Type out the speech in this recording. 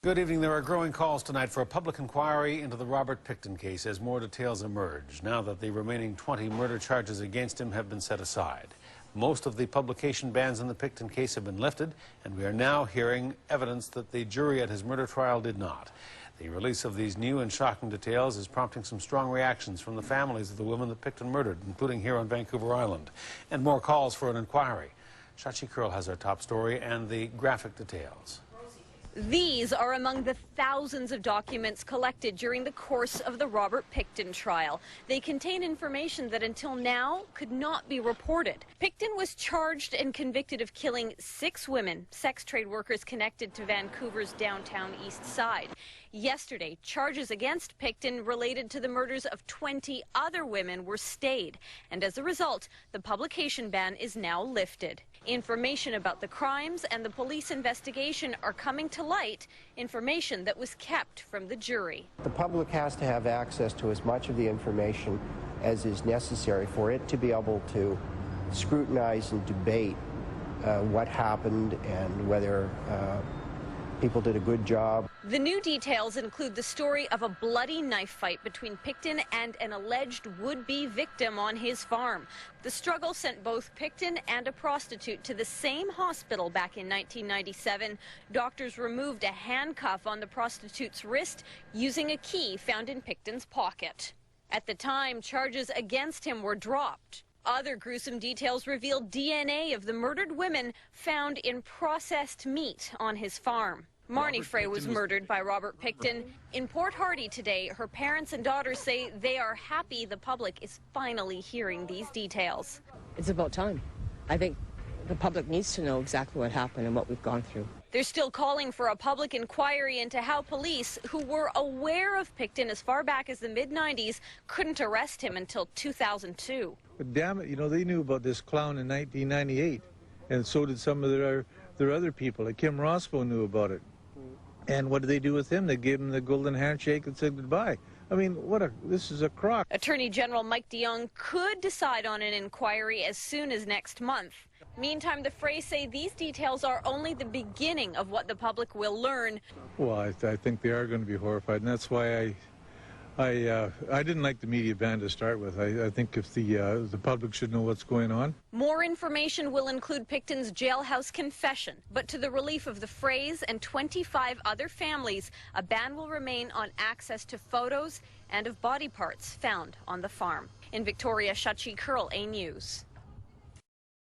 Good evening. There are growing calls tonight for a public inquiry into the Robert Pickton case as more details emerge, now that the remaining 20 murder charges against him have been set aside. Most of the publication bans in the Pickton case have been lifted, and we are now hearing evidence that the jury at his murder trial did not. The release of these new and shocking details is prompting some strong reactions from the families of the women that Pickton murdered, including here on Vancouver Island, and more calls for an inquiry. Shachi Curl has our top story and the graphic details. These are among the thousands of documents collected during the course of the Robert Pickton trial. They contain information that until now could not be reported. Pickton was charged and convicted of killing 6 women, sex trade workers connected to Vancouver's downtown east side. Yesterday, charges against Pickton related to the murders of 20 other women were stayed, and as a result, the publication ban is now lifted. Information about the crimes and the police investigation are coming to light, information that was kept from the jury. The public has to have access to as much of the information as is necessary for it to be able to scrutinize and debate what happened and whether people did a good job. The new details include the story of a bloody knife fight between Pickton and an alleged would-be victim on his farm. The struggle sent both Pickton and a prostitute to the same hospital back in 1997. Doctors removed a handcuff on the prostitute's wrist using a key found in Pickton's pocket. At the time, charges against him were dropped. Other gruesome details revealed DNA of the murdered women found in processed meat on his farm. Marnie Frey was murdered by Robert Pickton. In Port Hardy today, her parents and daughters say they are happy the public is finally hearing these details. It's about time. I think the public needs to know exactly what happened and what we've gone through. They're still calling for a public inquiry into how police, who were aware of Pickton as far back as the mid-90s, couldn't arrest him until 2002. But damn it, you know, they knew about this clown in 1998, and so did some of their other people. Like Kim Roscoe knew about it. And what did they do with him? They gave him the golden handshake and said goodbye. I mean, this is a crock. Attorney General Mike DeYoung could decide on an inquiry as soon as next month. Meantime, the Freys say these details are only the beginning of what the public will learn. Well, I think they are going to be horrified, and that's why I didn't like the media ban to start with. I think if the public should know what's going on. More information will include Pickton's jailhouse confession, but to the relief of the Freys and 25 other families, a ban will remain on access to photos and of body parts found on the farm. In Victoria, Shachi Curl, A News.